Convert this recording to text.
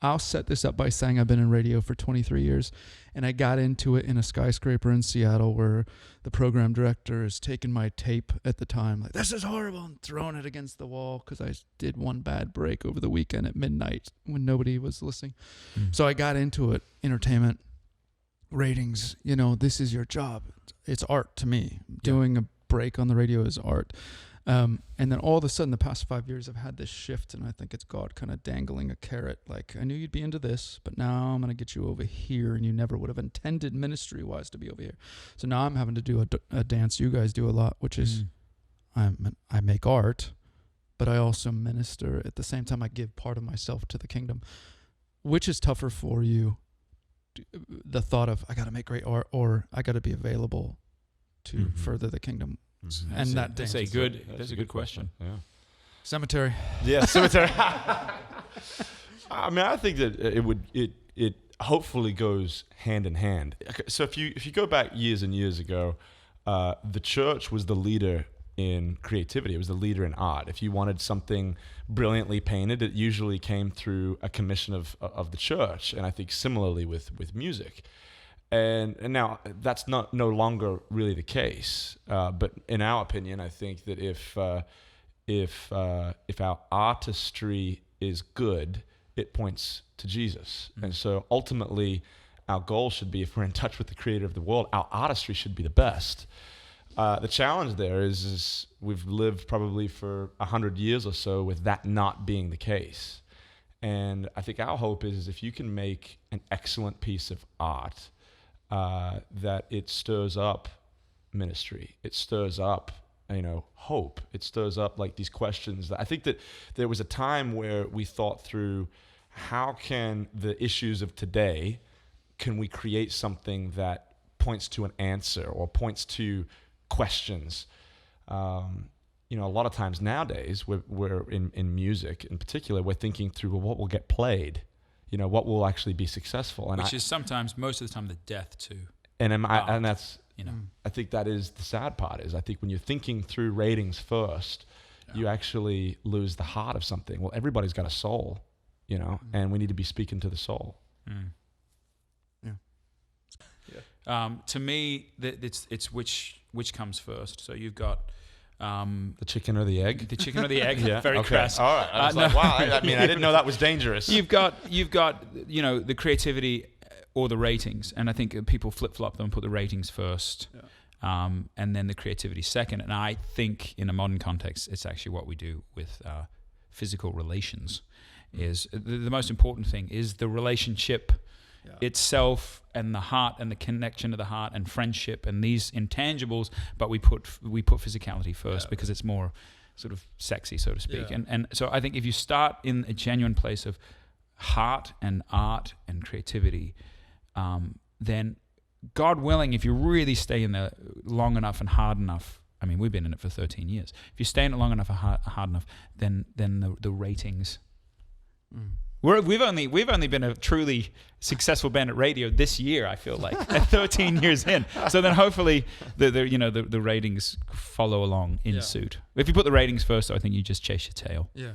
I'll set this up by saying I've been in radio for 23 years, and I got into it in a skyscraper in Seattle where the program director is taking my tape at the time, like, this is horrible, and throwing it against the wall because I did one bad break over the weekend at midnight when nobody was listening. So I got into it, entertainment, ratings, this is your job. It's art to me. Doing a break on the radio is art. And then all of a sudden, the past 5 years, I've had this shift, and I think it's God kind of dangling a carrot. Like, I knew you'd be into this, but now I'm going to get you over here, and you never would have intended ministry-wise to be over here. So now I'm having to do a dance you guys do a lot, which is I make art, but I also minister. At the same time, I give part of myself to the kingdom. Which is tougher for you? The thought of, I got to make great art, or I got to be available to further the kingdom. And that's a good question. Yeah. Cemetery. Yeah, cemetery. I mean, I think that it hopefully goes hand in hand. So if you go back years and years ago, the church was the leader in creativity. It was the leader in art. If you wanted something brilliantly painted, it usually came through a commission of the church. And I think similarly with music. And now that's no longer really the case. But in our opinion, I think that if our artistry is good, it points to Jesus. And so ultimately, our goal should be, if we're in touch with the creator of the world, our artistry should be the best. The challenge there is we've lived probably for 100 years or so with that not being the case. And I think our hope is if you can make an excellent piece of art, that it stirs up ministry. It stirs up, hope. It stirs up like these questions. I think that there was a time where we thought through how can the issues of today, can we create something that points to an answer or points to questions? A lot of times nowadays, we're in music in particular, we're thinking through, well, what will get played? What will actually be successful, and which is sometimes, most of the time, the death too. And that's I think that is the sad part. Is I think when you're thinking through ratings first, you actually lose the heart of something. Well, everybody's got a soul, and we need to be speaking to the soul. To me, it's which comes first. So you've got. The chicken or the egg? The chicken or the egg. Very crass. All right. I was like, wow. I didn't know that was dangerous. You've got the creativity or the ratings, and I think people flip-flop them, put the ratings first, and then the creativity second. And I think in a modern context, it's actually what we do with physical relations. Is the most important thing is the relationship itself, and the heart, and the connection to the heart, and friendship, and these intangibles. But we put physicality first because it's more sort of sexy, so to speak. And so I think if you start in a genuine place of heart and art and creativity, then God willing, if you really stay in there long enough and hard enough, I mean, we've been in it for 13 years. If you stay in it long enough and hard enough, then the ratings. We've only been a truly successful band at radio this year. I feel like at 13 years in. So then hopefully the ratings follow along in suit. If you put the ratings first, I think you just chase your tail. Yeah.